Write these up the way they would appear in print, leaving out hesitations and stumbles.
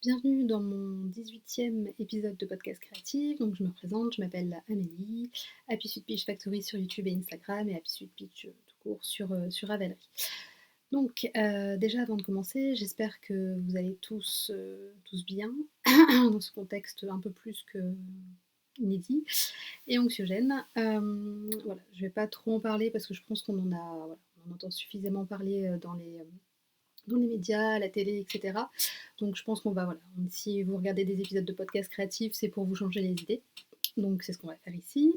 Bienvenue dans mon 18e épisode de podcast créatif. Donc je me présente, je m'appelle Amélie, Happy Sweet Peach Factory sur YouTube et Instagram et Happy Sweet Peach tout court sur Ravelry. Donc déjà avant de commencer, j'espère que vous allez tous bien dans ce contexte un peu plus que inédit et anxiogène. Voilà, je vais pas trop en parler parce que je pense qu'on en a, voilà, on en entend suffisamment parler dans les médias, à la télé, etc. Donc je pense qu'on va, voilà, si vous regardez des épisodes de podcast créatifs, c'est pour vous changer les idées. Donc c'est ce qu'on va faire ici.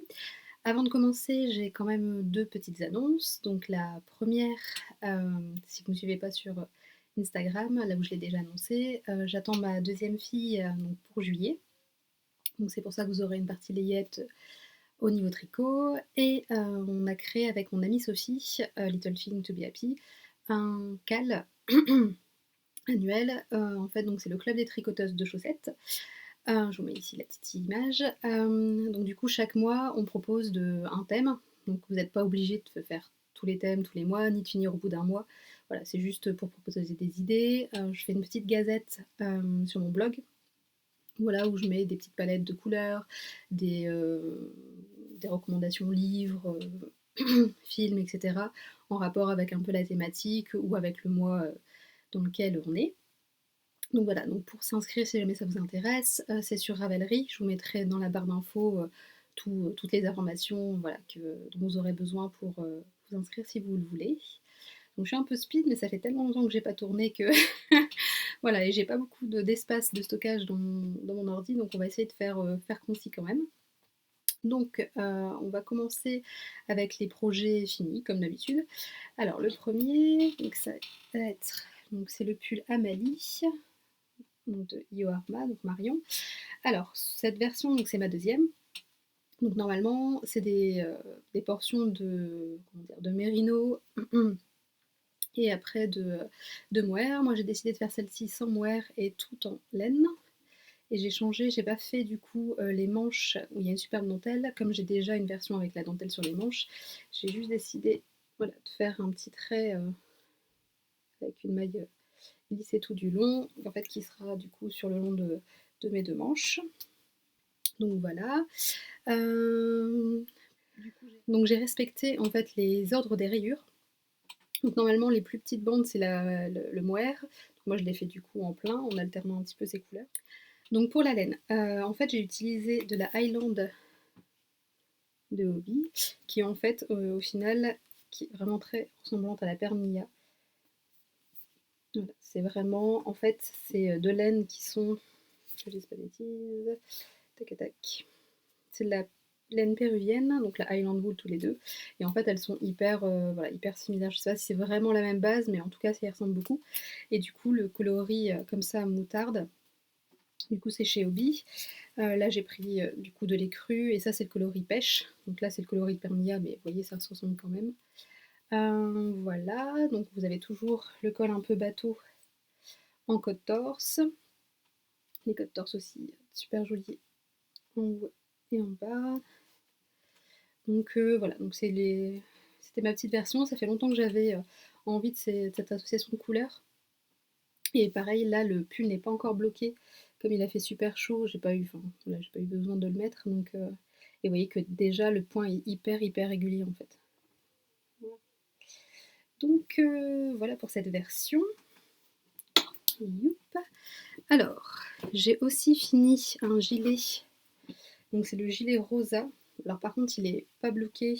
Avant de commencer, j'ai quand même deux petites annonces. Donc la première, si vous ne me suivez pas sur Instagram, là où je l'ai déjà annoncé, j'attends ma deuxième fille donc pour juillet. Donc c'est pour ça que vous aurez une partie layette au niveau tricot. Et on a créé avec mon amie Sophie, Little Thing to be Happy, un cal annuel. En fait, donc c'est le club des tricoteuses de chaussettes. Je vous mets ici la petite image. Donc du coup, chaque mois, on propose un thème. Donc vous n'êtes pas obligé de faire tous les thèmes tous les mois, ni de finir au bout d'un mois. Voilà, c'est juste pour proposer des idées. Je fais une petite gazette sur mon blog. Voilà, où je mets des petites palettes de couleurs, des recommandations livres, films, etc. en rapport avec un peu la thématique ou avec le mois dans lequel on est. Donc voilà, donc pour s'inscrire si jamais ça vous intéresse, c'est sur Ravelry. Je vous mettrai dans la barre d'infos toutes les informations voilà, dont vous aurez besoin pour vous inscrire si vous le voulez. Donc je suis un peu speed, mais ça fait tellement longtemps que j'ai pas tourné que voilà, et j'ai pas beaucoup d'espace de stockage dans mon ordi, donc on va essayer de faire concis quand même. Donc on va commencer avec les projets finis, comme d'habitude. Alors le premier, donc ça va être, donc c'est le pull Amalie, donc de Io Arma, donc Marion. Alors cette version, donc c'est ma deuxième. Donc normalement c'est des portions de mérino et après de mohair. Moi j'ai décidé de faire celle-ci sans mohair et tout en laine. Et j'ai changé, j'ai pas fait du coup les manches où il y a une superbe dentelle, comme j'ai déjà une version avec la dentelle sur les manches. J'ai juste décidé voilà, de faire un petit trait avec une maille lissée tout du long, en fait qui sera du coup sur le long de mes deux manches. Donc voilà. Donc j'ai respecté en fait les ordres des rayures. Donc normalement les plus petites bandes c'est le mohair. Donc moi je l'ai fait du coup en plein en alternant un petit peu ces couleurs. Donc pour la laine, en fait j'ai utilisé de la Highland de Hobby, qui est en fait au final qui est vraiment très ressemblante à la Permilla. Voilà, c'est vraiment, en fait, c'est deux laines qui sont, que je dise pas de bêtises, tac tac. C'est de la laine péruvienne, donc la Highland Wool tous les deux. Et en fait, elles sont hyper, voilà, hyper similaires. Je sais pas si c'est vraiment la même base, mais en tout cas, ça y ressemble beaucoup. Et du coup, le coloris comme ça, moutarde, du coup, c'est chez Hobby. Là, j'ai pris du coup de l'écru, et ça, c'est le coloris pêche. Donc là, c'est le coloris Permilla, mais vous voyez, ça se ressemble quand même. Voilà, donc vous avez toujours le col un peu bateau en côte torse. Les côtes torse aussi, super jolies en haut et en bas. Donc voilà, donc c'était ma petite version. Ça fait longtemps que j'avais envie de cette association de couleurs. Et pareil, là, le pull n'est pas encore bloqué. Comme il a fait super chaud, j'ai pas eu besoin de le mettre. Donc, et vous voyez que déjà, le point est hyper régulier en fait. Donc voilà pour cette version. Youp. Alors, j'ai aussi fini un gilet. Donc c'est le gilet rosa. Alors par contre, il est pas bloqué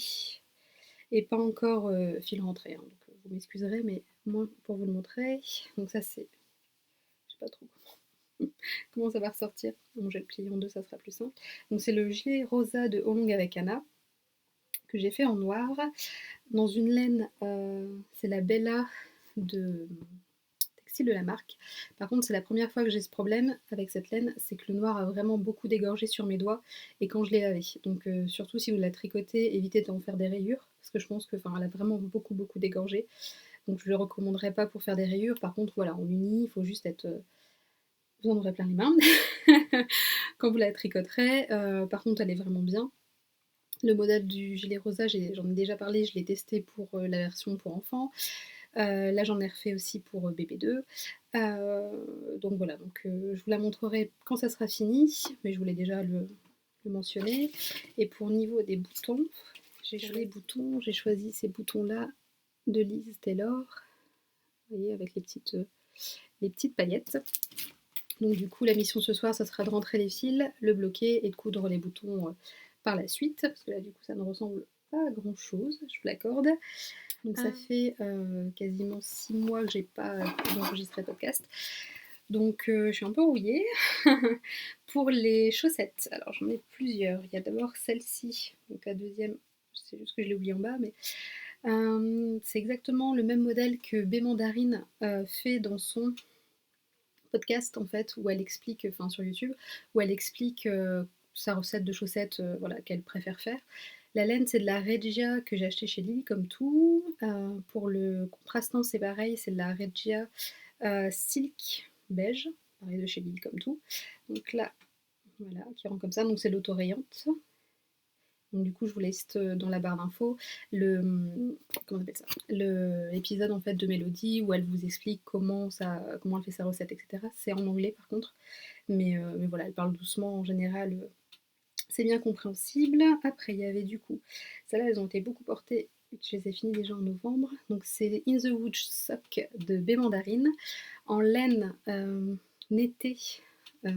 et pas encore fil rentré. Hein. Donc vous m'excuserez, mais moi pour vous le montrer. Donc ça c'est, je sais pas trop comment ça va ressortir. Bon, je vais le plier en deux, ça sera plus simple. Donc c'est le gilet rosa de Holong avec Anna que j'ai fait en noir dans une laine. C'est la Bella de de la marque. Par contre, c'est la première fois que j'ai ce problème avec cette laine, c'est que le noir a vraiment beaucoup dégorgé sur mes doigts et quand je l'ai lavé. Donc surtout si vous la tricotez, évitez d'en faire des rayures parce que je pense que elle a vraiment beaucoup dégorgé. Donc je ne le recommanderais pas pour faire des rayures. Par contre, voilà, en uni, il faut juste être vous en aurez plein les mains quand vous la tricoterez. Par contre, elle est vraiment bien. Le modèle du gilet rosa, j'en ai déjà parlé, je l'ai testé pour la version pour enfants. Là, j'en ai refait aussi pour BB2. Donc voilà, donc je vous la montrerai quand ça sera fini, mais je voulais déjà le mentionner. Et pour niveau des boutons, j'ai choisi ces boutons-là de Liz Taylor. Vous voyez, avec les petites paillettes. Donc du coup, la mission ce soir, ça sera de rentrer les fils, le bloquer et de coudre les boutons par la suite. Parce que là, du coup, ça ne ressemble pas à grand-chose, je vous l'accorde. Donc ça fait quasiment 6 mois que j'ai pas enregistré de podcast. Donc je suis un peu rouillée. Pour les chaussettes, alors j'en ai plusieurs. Il y a d'abord celle-ci, donc la deuxième, c'est juste que je l'ai oubliée en bas, mais c'est exactement le même modèle que B Mandarine fait dans son podcast en fait, où elle explique, enfin sur YouTube, où elle explique sa recette de chaussettes voilà, qu'elle préfère faire. La laine, c'est de la Regia que j'ai acheté chez Lily comme tout. Pour le contrastant, c'est pareil, c'est de la Regia Silk beige, pareil de chez Lily comme tout. Donc là, voilà, qui rend comme ça, donc c'est l'autorayante. Donc du coup, je vous laisse dans la barre d'infos comment on appelle ça, l'épisode en fait de Mélodie où elle vous explique comment elle fait sa recette, etc. C'est en anglais par contre, mais voilà, elle parle doucement en général. C'est bien compréhensible. Après, il y avait du coup, celles-là, elles ont été beaucoup portées. Je les ai finies déjà en novembre. Donc c'est les In the Woods Sock de B Mandarine en laine nettée. De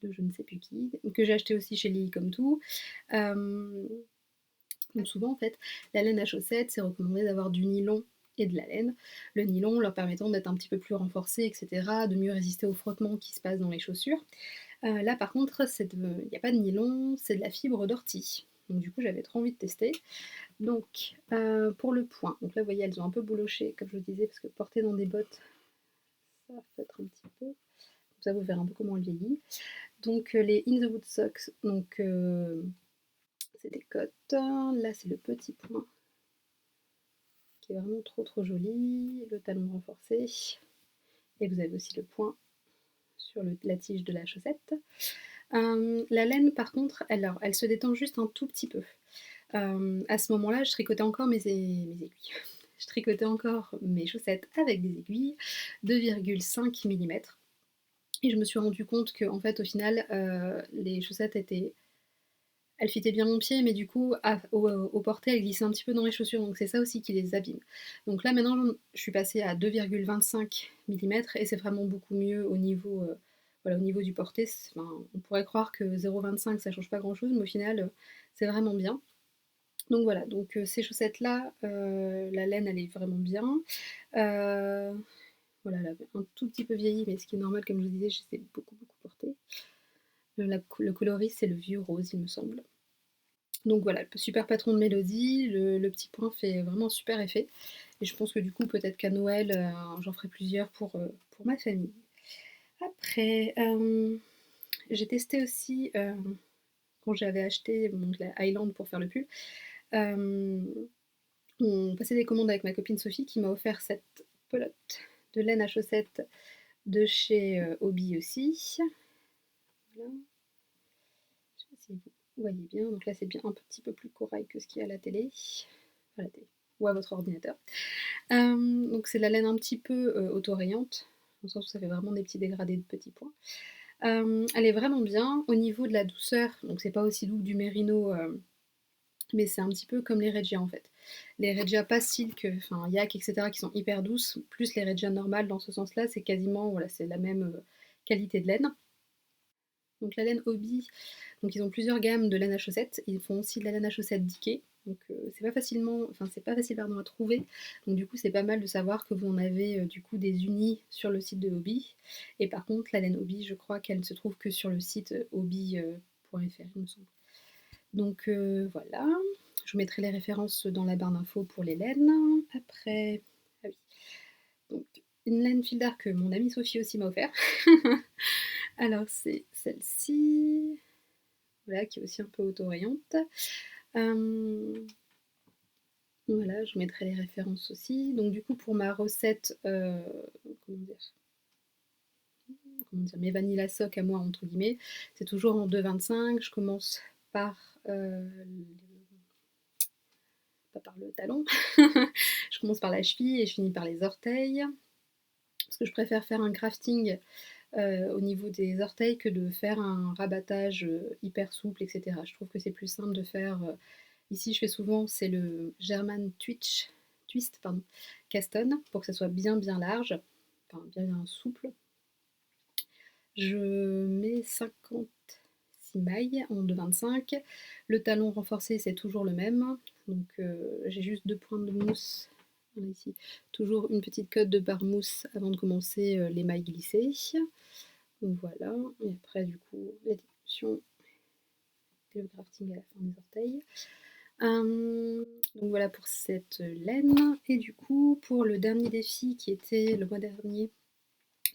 je ne sais plus qui, que j'ai acheté aussi chez Lily comme tout. Donc souvent en fait, la laine à chaussettes, c'est recommandé d'avoir du nylon et de la laine. Le nylon leur permettant d'être un petit peu plus renforcé, etc., de mieux résister au frottement qui se passe dans les chaussures. Là par contre, il n'y a pas de nylon, c'est de la fibre d'ortie. Donc du coup j'avais trop envie de tester. Donc pour le point, donc là vous voyez elles ont un peu bouloché comme je vous disais, parce que porter dans des bottes, ça va peut-être un petit peu. Comme ça vous verrez un peu comment elle vieillit. Donc les In the Wood Socks, donc c'est des cottes. Là c'est le petit point qui est vraiment trop joli. Le talon renforcé. Et vous avez aussi le point sur la tige de la chaussette. La laine par contre, alors, elle se détend juste un tout petit peu. À ce moment-là, je tricotais encore mes aiguilles. Je tricotais encore mes chaussettes avec des aiguilles 2,5 mm. Et je me suis rendu compte que en fait, au final, les chaussettes elles fitaient bien mon pied, mais du coup, au porté, elles glissaient un petit peu dans les chaussures. Donc c'est ça aussi qui les abîme. Donc là, maintenant, je suis passée à 2,25 mm et c'est vraiment beaucoup mieux au niveau, voilà, au niveau du porté. Enfin, on pourrait croire que 0,25 ça change pas grand-chose, mais au final, c'est vraiment bien. Donc voilà, donc ces chaussettes-là, la laine, elle est vraiment bien. Voilà, elle avait un tout petit peu vieilli, mais ce qui est normal, comme je vous disais, je les ai beaucoup portées. Le coloris, c'est le vieux rose, il me semble. Donc voilà, le super patron de Mélodie, le petit point fait vraiment un super effet. Et je pense que du coup, peut-être qu'à Noël, j'en ferai plusieurs pour ma famille. Après, j'ai testé aussi, quand j'avais acheté donc, la Highland pour faire le pull, on passait des commandes avec ma copine Sophie qui m'a offert cette pelote de laine à chaussettes de chez Hobby aussi. Voilà. Je sais pas si vous voyez bien. Donc là, c'est bien un petit peu plus corail que ce qu'il y a à la télé. À la télé. Ou à votre ordinateur. Donc c'est de la laine un petit peu autorayante, dans le sens où ça fait vraiment des petits dégradés de petits points. Elle est vraiment bien. Au niveau de la douceur, donc c'est pas aussi doux que du mérino, mais c'est un petit peu comme les Regia en fait. Les Regia pas silk, enfin yak, etc., qui sont hyper douces, plus les Regia normales dans ce sens-là, c'est quasiment, voilà, c'est la même qualité de laine. Donc la laine Hobby, donc ils ont plusieurs gammes de laine à chaussettes. Ils font aussi de la laine à chaussettes Dickey. Donc c'est pas facile à trouver. Donc du coup c'est pas mal de savoir que vous en avez du coup des unis sur le site de Hobby. Et par contre la laine Hobby, je crois qu'elle ne se trouve que sur le site hobby.fr, il me semble. Donc voilà. Je vous mettrai les références dans la barre d'infos pour les laines. Après, ah oui. Donc une laine fil d'art que mon amie Sophie aussi m'a offert. Alors c'est celle-ci, voilà, qui est aussi un peu autorayante. Voilà, je vous mettrai les références aussi. Donc du coup pour ma recette, comment dire, mes vanilla sock à moi entre guillemets, c'est toujours en 2,25. Je commence par pas par le talon. Je commence par la cheville et je finis par les orteils. Parce que je préfère faire un crafting au niveau des orteils que de faire un rabattage hyper souple, etc. Je trouve que c'est plus simple de faire. Ici, je fais souvent, c'est le German Twist, pardon, Caston, pour que ça soit bien bien large, enfin bien souple. Je mets 56 mailles en 2,25. Le talon renforcé, c'est toujours le même. Donc j'ai juste 2 points de mousse. Voilà, ici, toujours une petite cote de barre mousse avant de commencer les mailles glissées. Donc voilà, et après du coup la découpe et le crafting à la fin des orteils. Donc voilà pour cette laine. Et du coup, pour le dernier défi qui était le mois dernier,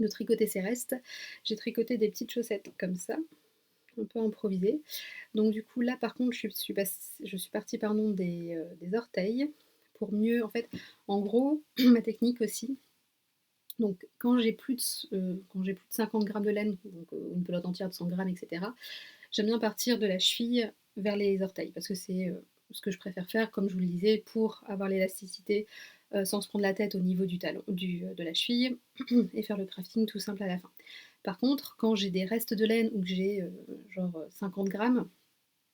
de tricoter ses restes, j'ai tricoté des petites chaussettes comme ça, un peu improvisées. Donc du coup là par contre je suis partie des orteils pour mieux, en fait, en gros, ma technique aussi. Donc quand j'ai plus de 50 grammes de laine, donc une pelote entière de 100 grammes, etc., j'aime bien partir de la cheville vers les orteils, parce que c'est ce que je préfère faire, comme je vous le disais, pour avoir l'élasticité sans se prendre la tête au niveau du talon, de la cheville, et faire le crafting tout simple à la fin. Par contre, quand j'ai des restes de laine ou que j'ai genre 50 grammes,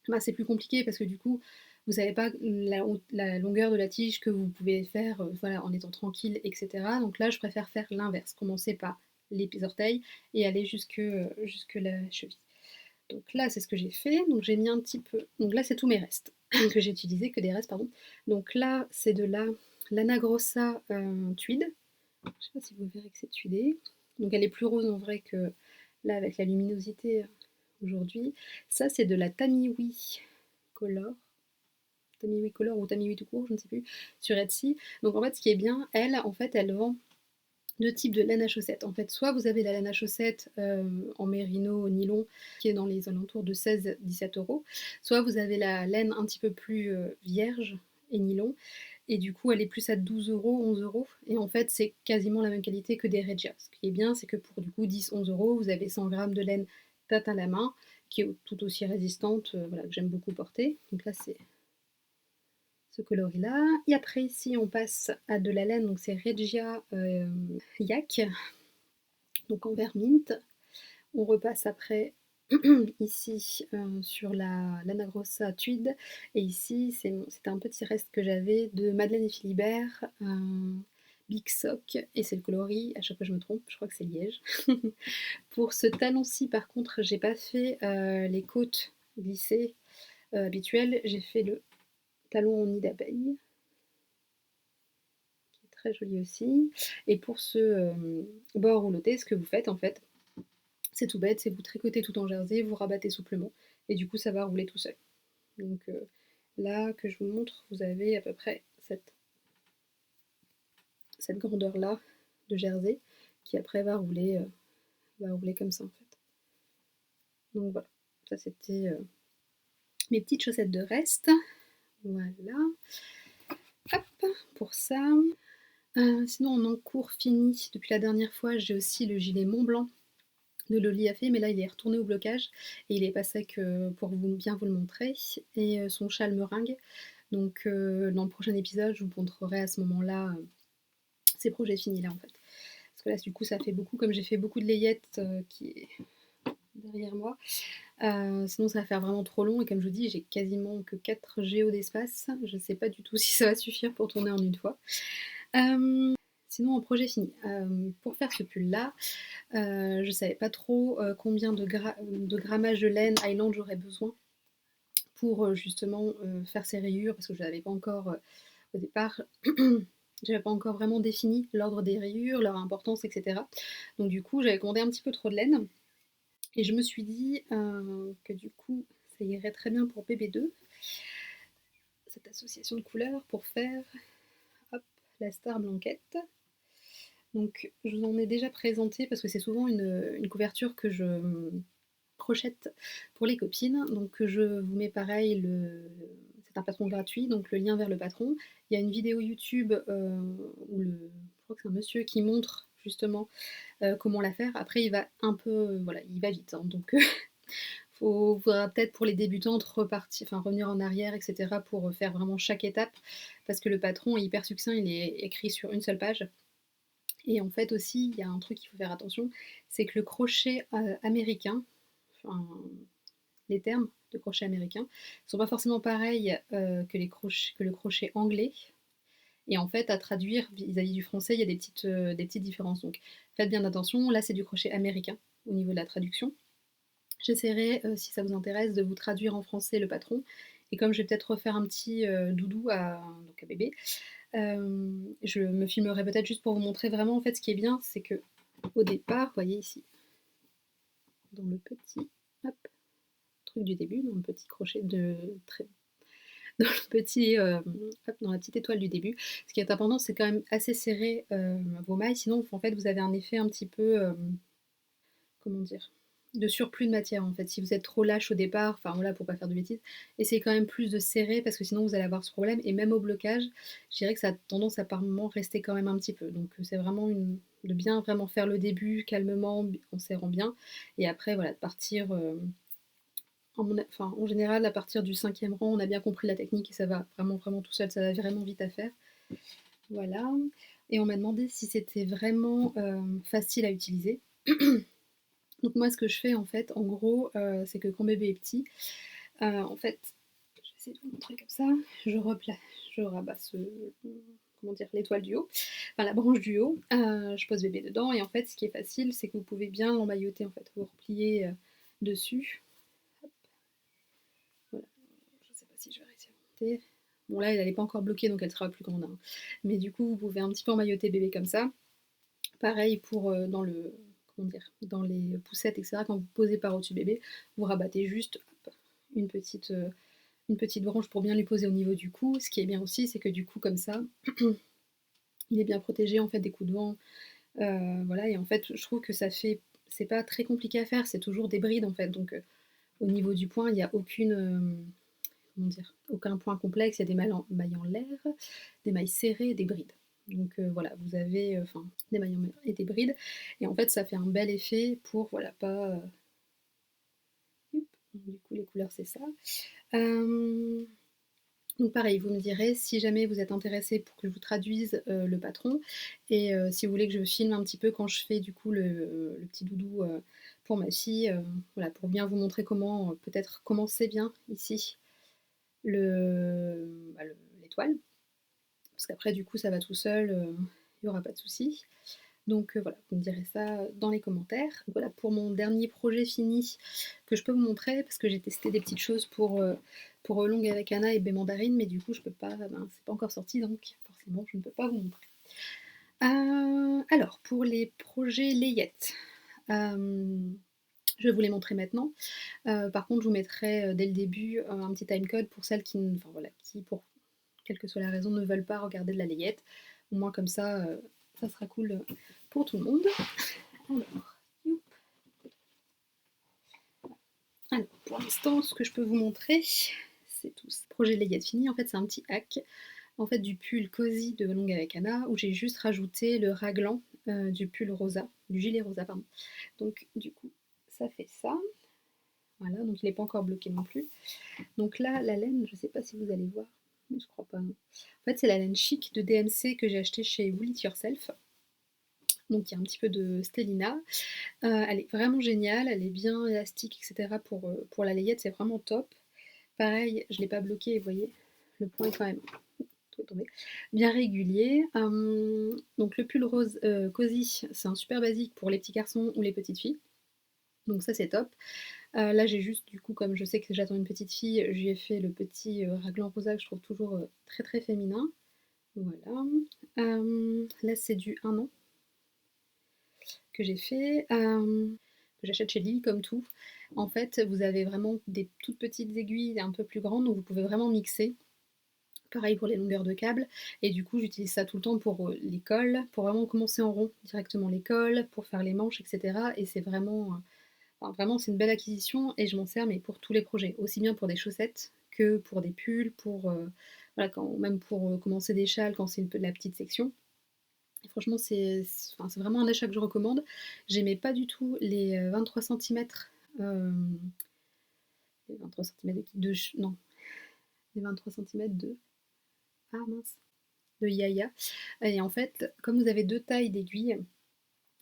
bah, c'est plus compliqué parce que du coup, vous savez pas la longueur de la tige que vous pouvez faire voilà, en étant tranquille, etc. Donc là, je préfère faire l'inverse, commencer par les orteils et aller jusque la cheville. Donc là, c'est ce que j'ai fait. Donc j'ai mis un petit peu. Donc là, c'est tous mes restes que j'ai utilisés, que des restes, pardon. Donc là, c'est de l'Anna Grossa Tweed. Je sais pas si vous verrez que c'est tweedé. Donc elle est plus rose en vrai que là avec la luminosité aujourd'hui. Ça, c'est de la Tamiwi Color. Tamiwi Color ou Tamiwi tout court, je ne sais plus, sur Etsy. Donc en fait, ce qui est bien, en fait, elle vend deux types de laine à chaussettes. En fait, soit vous avez la laine à chaussettes en mérino, nylon, qui est dans les alentours de 16-17 €, soit vous avez la laine un petit peu plus vierge et nylon, et du coup elle est plus à 12 €, 11 €, et en fait c'est quasiment la même qualité que des Regia. Ce qui est bien, c'est que pour du coup 10-11 €, vous avez 100 grammes de laine teinte à la main, qui est tout aussi résistante, voilà, que j'aime beaucoup porter. Donc là c'est ce coloris-là. Et après ici on passe à de la laine, donc c'est Regia Yak, donc en vert mint. On repasse après ici sur la Lana Grossa Tweed, et ici c'était un petit reste que j'avais de Madeleine et Philibert, Big Sock, et c'est le coloris, à chaque fois je me trompe, je crois que c'est Liège. Pour ce talon-ci par contre, j'ai pas fait les côtes glissées habituelles, j'ai fait le talon en nid d'abeille, qui est très joli aussi. Et pour ce bord rouloté, ce que vous faites en fait, c'est tout bête, c'est vous tricotez tout en jersey, vous rabattez souplement, et du coup ça va rouler tout seul. Donc là que je vous montre, vous avez à peu près cette grandeur là de jersey qui après va rouler comme ça en fait. Donc voilà, ça c'était mes petites chaussettes de reste. Voilà, hop, pour ça. Sinon en encours fini, depuis la dernière fois, j'ai aussi le gilet Mont Blanc de Loli a fait, mais là il est retourné au blocage et il est pas sec pour bien vous le montrer. Et son châle meringue. Donc dans le prochain épisode, je vous montrerai à ce moment-là ces projets finis là en fait. Parce que là du coup ça fait beaucoup, comme j'ai fait beaucoup de layettes qui est derrière moi. Sinon ça va faire vraiment trop long, et comme je vous dis, j'ai quasiment que 4 géos d'espace. Je sais pas du tout si ça va suffire pour tourner en une fois. Sinon en projet fini, pour faire ce pull là, je savais pas trop combien de grammage de laine Highland j'aurais besoin pour justement faire ces rayures, parce que je n'avais pas encore au départ, j'avais pas encore vraiment défini l'ordre des rayures, leur importance, etc. Donc du coup j'avais commandé un petit peu trop de laine, et je me suis dit que du coup ça irait très bien pour BB2, cette association de couleurs, pour faire hop, la Star Blanquette. Donc je vous en ai déjà présenté parce que c'est souvent une couverture que je crochette pour les copines. Donc je vous mets pareil, c'est un patron gratuit, donc le lien vers le patron. Il y a une vidéo YouTube où je crois que c'est un monsieur qui montre justement comment la faire. Après il va un peu, voilà, il va vite, hein, donc Faudra peut-être pour les débutantes revenir en arrière et cetera pour, faire vraiment chaque étape parce que le patron est hyper succinct, il est écrit sur une seule page et en fait aussi, il y a un truc qu'il faut faire attention, c'est que le crochet, américain, enfin les termes de crochet américain sont pas forcément pareils, que le crochet anglais et en fait à traduire vis-à-vis du français, il y a des petites différences donc faites bien attention. Là, c'est du crochet américain au niveau de la traduction. J'essaierai, si ça vous intéresse, de vous traduire en français le patron et comme je vais peut-être refaire un petit, doudou à bébé, je me filmerai peut-être juste pour vous montrer vraiment en fait ce qui est bien, c'est qu'au départ, vous voyez ici, dans le petit hop, truc du début, dans le petit crochet de trait dans le petit, hop, dans la petite étoile du début. Ce qui est important, c'est quand même assez serrer, vos mailles, sinon en fait vous avez un effet un petit peu, comment dire? De surplus de matière en fait. Si vous êtes trop lâche au départ, enfin voilà, pour pas faire de bêtises, essayez quand même plus de serrer parce que sinon vous allez avoir ce problème et même au blocage, je dirais que ça a tendance à par moments rester quand même un petit peu. Donc c'est vraiment de bien vraiment faire le début calmement, en serrant bien et après voilà, de partir, en général à partir du 5e rang, on a bien compris la technique et ça va vraiment, vraiment tout seul, ça va vraiment vite à faire. Voilà et on m'a demandé si c'était vraiment, facile à utiliser. Donc moi, ce que je fais en fait, en gros, c'est que quand bébé est petit, en fait, je vais essayer de vous montrer comme ça, je rabats comment dire? L'étoile du haut, enfin la branche du haut, je pose bébé dedans et en fait, ce qui est facile, c'est que vous pouvez bien l'emmailloter en fait. Vous repliez, dessus, hop, voilà, je sais pas si je vais réussir à monter. Bon là, elle est pas encore bloquée, donc elle sera plus grande, hein. Mais du coup, vous pouvez un petit peu emmailloter bébé comme ça. Pareil pour, dans le comment dire? Dans les poussettes et cetera, quand vous posez par-dessus bébé, vous rabattez juste, hop, une petite branche pour bien lui poser au niveau du cou. Ce qui est bien aussi, c'est que du coup, comme ça, il est bien protégé, en fait, des coups de vent, voilà et en fait, je trouve que ça fait c'est pas très compliqué à faire, c'est toujours des brides, en fait, donc au niveau du point, il y a aucune, comment dire? Aucun point complexe, il y a des mailles en l'air, des mailles serrées, des brides. Donc voilà, vous avez, enfin des mailles en l'air et des brides et en fait ça fait un bel effet pour voilà pas, du coup les couleurs c'est ça. Hem, donc pareil, vous me direz si jamais vous êtes intéressé pour que je vous traduise, le patron et si vous voulez que je filme un petit peu quand je fais du coup le petit doudou, pour ma fille, voilà pour bien vous montrer comment, peut-être commencer bien ici l'étoile. Parce qu'après du coup ça va tout seul, il y aura pas de souci. Donc voilà, vous me direz ça dans les commentaires. Voilà pour mon dernier projet fini que je peux vous montrer parce que j'ai testé des petites choses pour Longue avec Anna et baie mandarine, mais du coup je peux pas, ben, c'est pas encore sorti donc forcément je ne peux pas vous montrer. Alors pour les projets layettes, je vais vous les montrer maintenant. Par contre je vous mettrai, dès le début, un petit timecode pour celles qui enfin voilà, qui pour quelle que soit la raison, ne veulent pas regarder de la layette. Au moins comme ça sera cool pour tout le monde. Alors, youp. Alors pour l'instant, ce que je peux vous montrer, c'est tout ce projet layette fini. En fait, c'est un petit hack en fait, du pull cosy de Longue avec Anna, où j'ai juste rajouté le raglan du pull rosa, du gilet rosa, pardon. Donc du coup, ça fait ça. Voilà, donc il n'est pas encore bloqué non plus. Donc là, la laine, je ne sais pas si vous allez voir, mais je crois pas. Non. En fait, c'est la laine chic de DMC que j'ai acheté chez Wool It Yourself. Donc il y a un petit peu de Stellina. Elle est vraiment géniale, elle est bien élastique, etc. Pour la layette, c'est vraiment top. Pareil, je ne l'ai pas bloqué, vous voyez, le point est quand même tout est tombé, bien régulier. Donc le pull rose cosy, c'est un super basique pour les petits garçons ou les petites filles. Donc ça c'est top. Là j'ai juste du coup comme je sais que j'attends une petite fille, je lui ai fait le petit raglan rosa que je trouve toujours très très féminin. Voilà. Là c'est du 1 an que j'ai fait, que j'achète chez Lidl comme tout. En fait, vous avez vraiment des toutes petites aiguilles un peu plus grandes, donc vous pouvez vraiment mixer. Pareil pour les longueurs de câble et du coup j'utilise ça tout le temps pour les cols, pour vraiment commencer en rond directement les cols, pour faire les manches, etc. Et c'est vraiment, enfin, vraiment c'est une belle acquisition et je m'en sers mais pour tous les projets, aussi bien pour des chaussettes que pour des pulls, pour voilà, même pour commencer des châles quand c'est la petite section. Et franchement, enfin, c'est vraiment un achat que je recommande. J'aimais pas du tout les 23 cm les 23 cm de non, les 23 cm de ah mince, de Yaya et en fait, comme vous avez 2 tailles d'aiguilles,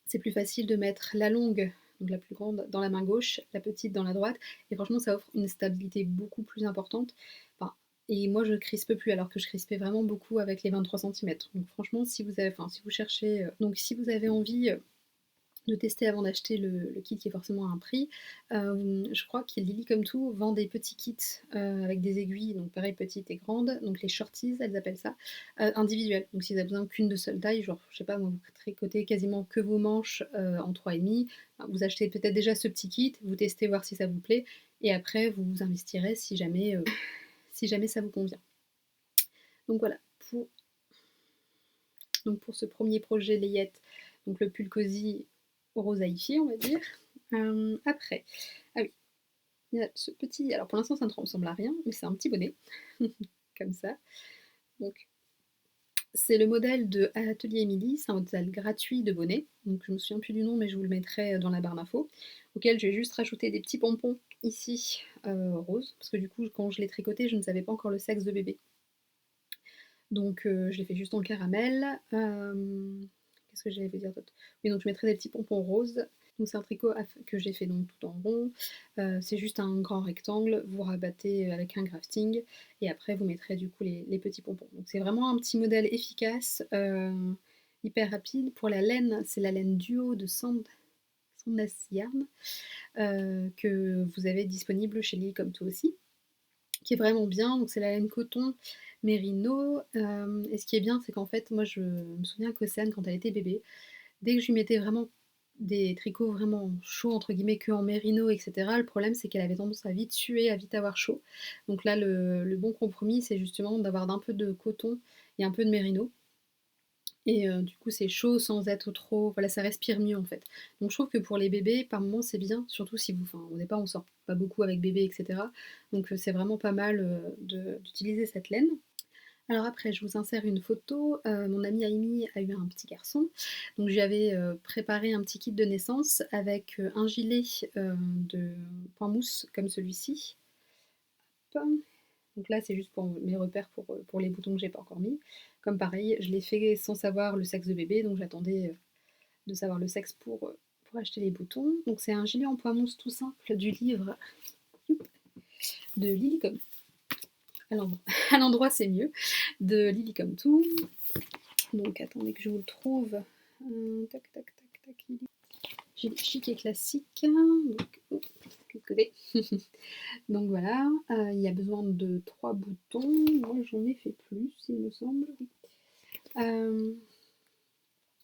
c'est plus facile de mettre la longue, donc la plus grande, dans la main gauche, la petite dans la droite et franchement ça offre une stabilité beaucoup plus importante. Enfin et moi je crispe plus alors que je crispais vraiment beaucoup avec les 23 cm. Donc franchement si vous avez enfin si vous cherchez, donc si vous avez envie, de tester avant d'acheter le kit qui est forcément à un prix. Je crois que Lily Come To vend des petits kits avec des aiguilles, donc pareil petites et grandes, donc les shorties elles appellent ça, individuelles. Donc si vous avez besoin qu'une de seule taille, genre je sais pas moi, vous tricotez quasiment que vos manches en 3,5, vous achetez peut-être déjà ce petit kit, vous testez voir si ça vous plaît, et après vous vous investirez si jamais ça vous convient. Donc voilà, pour, donc pour ce premier projet layette, donc le pull cosy rosaïfié on va dire. Après, ah oui, il y a ce petit, alors pour l'instant ça ne ressemble à rien, mais c'est un petit bonnet, comme ça. Donc c'est le modèle de Atelier Émilie, c'est un modèle gratuit de bonnet, donc je me souviens plus du nom mais je vous le mettrai dans la barre d'infos, auquel j'ai juste rajouté des petits pompons ici roses, parce que du coup quand je l'ai tricoté je ne savais pas encore le sexe de bébé. Donc je l'ai fait juste en caramel. Qu'est-ce que j'allais vous dire d'autre? Oui, donc je mettrai des petits pompons roses. Donc c'est un tricot que j'ai fait donc tout en rond. C'est juste un grand rectangle. Vous rabattez avec un grafting et après vous mettrez du coup les petits pompons. Donc c'est vraiment un petit modèle efficace, hyper rapide. Pour la laine, c'est la laine duo de Sandnes Yarn que vous avez disponible chez Lily Come To aussi, qui est vraiment bien. Donc c'est la laine coton mérino. Et ce qui est bien, c'est qu'en fait, moi je me souviens qu'Océane, quand elle était bébé, dès que je lui mettais vraiment des tricots vraiment chauds, entre guillemets, que en mérino, etc., le problème c'est qu'elle avait tendance à vite suer, à vite avoir chaud. Donc là, le bon compromis, c'est justement d'avoir un peu de coton et un peu de mérino. Et du coup, c'est chaud sans être trop. Voilà, ça respire mieux en fait. Donc je trouve que pour les bébés, par moments, c'est bien, surtout si vous. Enfin, au départ, on sort pas beaucoup avec bébé, etc. Donc c'est vraiment pas mal d'utiliser cette laine. Alors après, je vous insère une photo. Mon amie Aimee a eu un petit garçon. Donc j'avais préparé un petit kit de naissance avec un gilet de point mousse comme celui-ci. Donc là, c'est juste pour mes repères pour les boutons que j'ai pas encore mis. Comme pareil, je l'ai fait sans savoir le sexe de bébé, donc j'attendais de savoir le sexe pour acheter les boutons. Donc c'est un gilet en point mousse tout simple du livre de Lily Come. À l'endroit c'est mieux, de Lily Come To. Donc attendez que je vous le trouve. Tac, tac, tac, tac. Gilet chic et classique. Donc, oh, de côté. Donc voilà, il y a besoin de 3 boutons. Moi j'en ai fait plus, il me semble. Oui.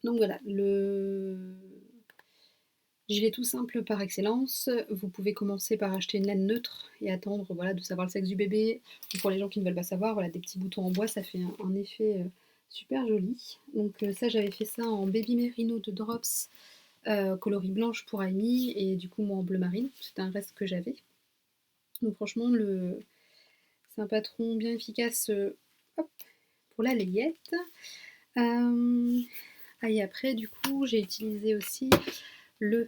Donc voilà, le gilet tout simple par excellence. Vous pouvez commencer par acheter une laine neutre et attendre voilà, de savoir le sexe du bébé. Ou pour les gens qui ne veulent pas savoir, voilà, des petits boutons en bois, ça fait un effet super joli. Donc ça, j'avais fait ça en baby merino de Drops, coloris blanche pour Amy, et du coup moi en bleu marine. C'était un reste que j'avais. Donc franchement, c'est un patron bien efficace hop, pour la layette. Et après, du coup, j'ai utilisé aussi le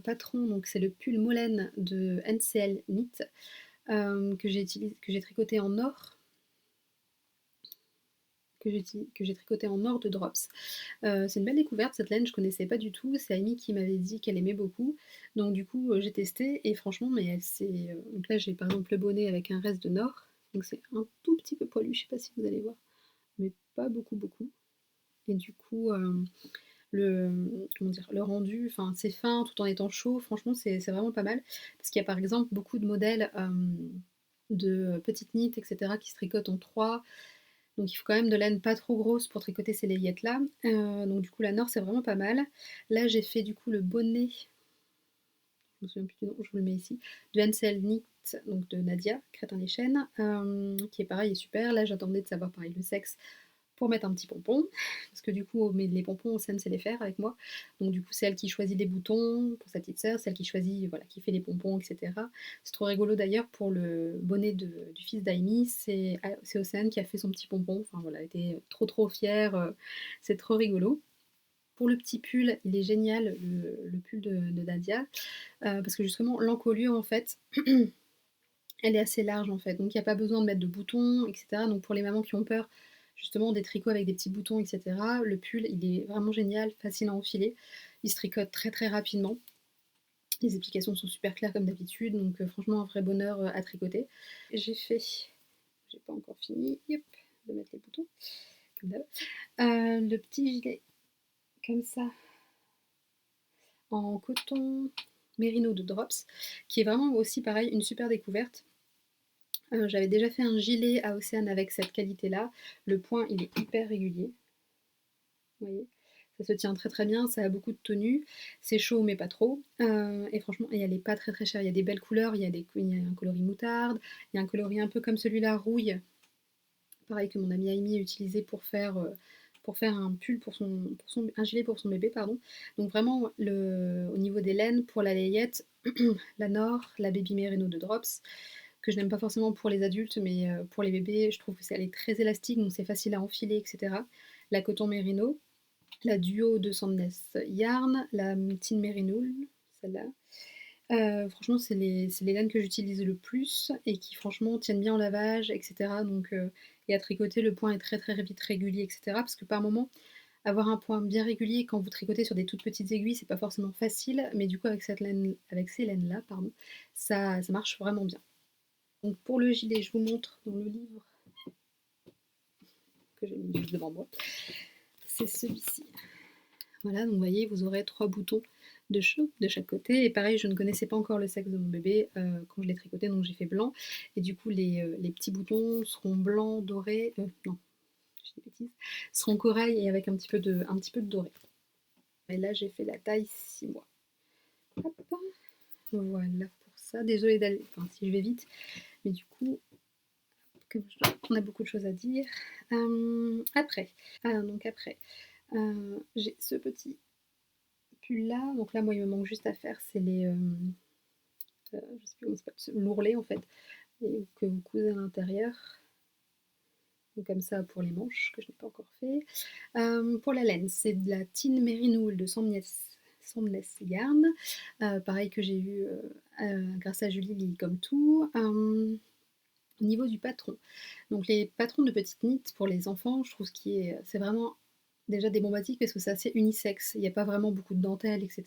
patron, donc c'est le pull Molène de NCL Knit que j'ai tricoté en or. Que j'ai tricoté en or de Drops. C'est une belle découverte cette laine, je connaissais pas du tout. C'est Amy qui m'avait dit qu'elle aimait beaucoup. Donc du coup j'ai testé et franchement mais elle s'est. Donc là j'ai par exemple le bonnet avec un reste de nord. Donc c'est un tout petit peu poilu, je sais pas si vous allez voir. Mais pas beaucoup. Et du coup le rendu, enfin c'est fin tout en étant chaud, franchement c'est vraiment pas mal. Parce qu'il y a par exemple beaucoup de modèles de petites knits, etc. qui se tricotent en 3. Donc il faut quand même de laine pas trop grosse pour tricoter ces layettes là. Donc du coup la Nord c'est vraiment pas mal. Là j'ai fait du coup le bonnet, je me souviens plus du nom, je vous le mets ici, de Hansel Knit, donc de Nadia, Crétin-les-Chênes, qui est pareil et super. Là j'attendais de savoir pareil le sexe pour mettre un petit pompon, parce que du coup les pompons Océane sait les faire avec moi, donc du coup c'est elle qui choisit les boutons pour sa petite sœur, c'est elle qui choisit, voilà, qui fait les pompons, etc. C'est trop rigolo d'ailleurs pour le bonnet du fils d'Aimee, c'est Océane qui a fait son petit pompon, enfin voilà, elle était trop fière, c'est trop rigolo. Pour le petit pull, il est génial, le pull de Nadia, parce que justement l'encolure en fait, Elle est assez large en fait, donc il y a pas besoin de mettre de boutons et cetera. Donc pour les mamans qui ont peur justement des tricots avec des petits boutons et cetera, le pull il est vraiment génial, facile à enfiler. Il se tricote très, très rapidement. Les explications sont super claires comme d'habitude, donc franchement un vrai bonheur, à tricoter. J'ai pas encore fini, hop, de mettre les boutons, comme d'hab. Le petit gilet comme ça, en coton mérino de Drops, qui est vraiment aussi pareil, une super découverte. J'avais déjà fait un gilet à Océane avec cette qualité-là. Le point, il est hyper régulier. Vous voyez? Ça se tient très très bien, ça a beaucoup de tenue. C'est chaud mais pas trop. Et franchement, et elle est pas très très chère. Il y a des belles couleurs, il y a un coloris moutarde, il y a un coloris un peu comme celui-là, rouille, pareil que mon amie Amy a utilisé pour faire un pull un gilet pour son bébé, pardon. Donc vraiment, au niveau des laines, pour la layette, la Nord, la Baby Merino de Drops, que je n'aime pas forcément pour les adultes, mais pour les bébés, je trouve que elle est très élastique, donc c'est facile à enfiler, etc. La coton Merino, la duo de Sandnes Yarn, la Tin Merinoul, celle-là. Franchement, c'est les laines que j'utilise le plus et qui franchement tiennent bien au lavage, etc. Donc, et à tricoter, le point est très très vite régulier, etc. Parce que par moment, avoir un point bien régulier quand vous tricotez sur des toutes petites aiguilles, c'est pas forcément facile, mais du coup avec ces laines-là, pardon, ça marche vraiment bien. Donc pour le gilet, je vous montre dans le livre que j'ai mis juste devant moi, c'est celui-ci. Voilà, donc vous voyez, vous aurez 3 boutons de chaque côté. Et pareil, je ne connaissais pas encore le sexe de mon bébé quand je l'ai tricoté, donc j'ai fait blanc. Et du coup, les petits boutons seront blancs, dorés, non, je dis des bêtises, seront corail et avec un petit peu de doré. Et là, j'ai fait la taille 6 mois. Hop, voilà pour ça. Désolée d'aller, enfin si je vais vite, mais du coup, on a beaucoup de choses à dire. Après, donc après, j'ai ce petit pull là. Donc là, moi, il me manque juste à faire, c'est je sais plus comment ça s'appelle, l'ourlet en fait, et que vous cousez à l'intérieur. Donc comme ça pour les manches, que je n'ai pas encore fait. Pour la laine, c'est de la Tin Merino de Sandnes Yarn, pareil que j'ai eu grâce à Julie comme tout. Au niveau du patron, donc les patrons de petites knits pour les enfants, je trouve c'est vraiment déjà des bons basiques parce que c'est assez unisexe. Il n'y a pas vraiment beaucoup de dentelle, etc.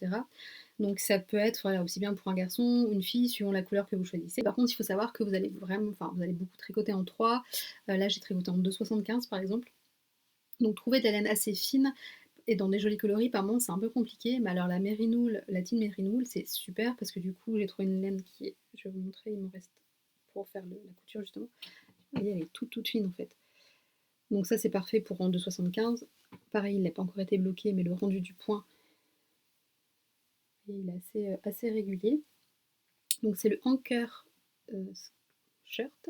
Donc ça peut être voilà, aussi bien pour un garçon ou une fille, suivant la couleur que vous choisissez. Par contre, il faut savoir que vous allez beaucoup tricoter en 3. Là, j'ai tricoté en 2,75 par exemple. Donc trouver des laines assez fines et dans des jolis coloris, par moment, c'est un peu compliqué. Mais alors la Merinoul, la Tin Merinoul, c'est super parce que du coup, j'ai trouvé une laine qui est, je vais vous montrer, il me reste pour faire la couture justement. Vous voyez, elle est toute fine en fait. Donc ça, c'est parfait pour en 2,75. Pareil, il n'a pas encore été bloqué, mais le rendu du point, il est assez régulier. Donc c'est le Anker shirt,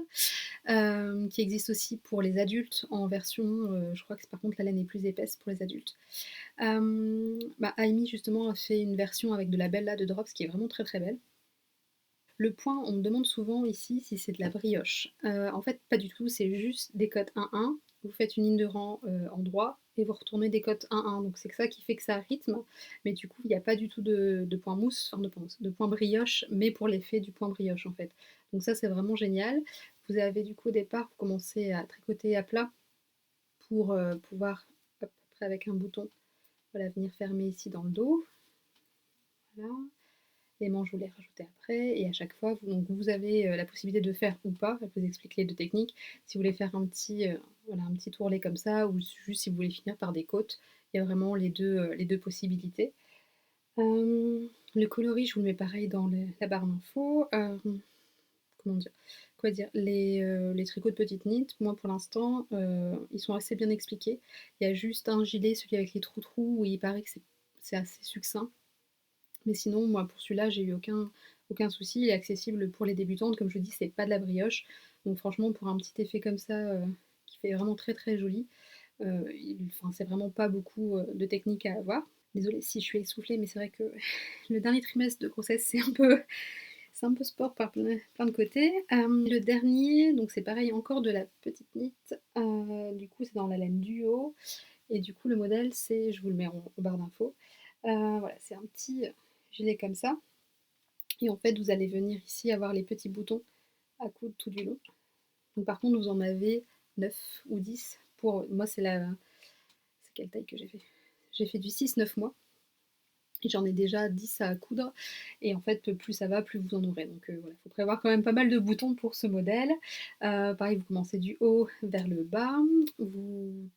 qui existe aussi pour les adultes en version, je crois que par contre la laine est plus épaisse pour les adultes. Amy justement a fait une version avec de la Bella de Drops qui est vraiment très très belle. Le point, on me demande souvent ici si c'est de la brioche. En fait, pas du tout, c'est juste des cotes 1-1. Vous faites une ligne de rang en droit et vous retournez des cotes 1-1. Donc c'est ça qui fait que ça rythme. Mais du coup, il n'y a pas du tout de point mousse, enfin de point brioche, mais pour l'effet du point brioche en fait. Donc ça, c'est vraiment génial. Vous avez du coup au départ, vous commencez à tricoter à plat pour pouvoir, hop, après avec un bouton, voilà, venir fermer ici dans le dos. Voilà. Les manches, vous les rajoutez après. Et à chaque fois, vous avez la possibilité de faire ou pas. Je vous explique les deux techniques. Si vous voulez faire voilà, un petit ourlet comme ça, ou juste si vous voulez finir par des côtes, il y a vraiment les deux possibilités. Le coloris, je vous le mets pareil dans la barre d'infos. Comment dire Quoi dire les tricots de petite knit, moi pour l'instant, ils sont assez bien expliqués. Il y a juste un gilet, celui avec les trous-trous, où il paraît que c'est assez succinct. Mais sinon, moi, pour celui-là, j'ai eu aucun souci. Il est accessible pour les débutantes. Comme je dis, c'est pas de la brioche. Donc, franchement, pour un petit effet comme ça, qui fait vraiment très très joli, c'est vraiment pas beaucoup de technique à avoir. Désolée si je suis essoufflée, mais c'est vrai que le dernier trimestre de grossesse, c'est un peu sport par plein de côtés. Le dernier, donc c'est pareil, encore de la petite knit. Du coup, c'est dans la laine duo. Et du coup, le modèle, je vous le mets en barre d'infos. Voilà, c'est un petit gilet comme ça. Et en fait, vous allez venir ici avoir les petits boutons à coudre tout du long. Donc par contre, vous en avez 9 ou 10 pour... Moi, c'est quelle taille que j'ai fait? J'ai fait du 6-9 mois. Et j'en ai déjà 10 à coudre. Et en fait, plus ça va, plus vous en aurez. Donc voilà, il faut prévoir quand même pas mal de boutons pour ce modèle. Pareil, vous commencez du haut vers le bas. Vous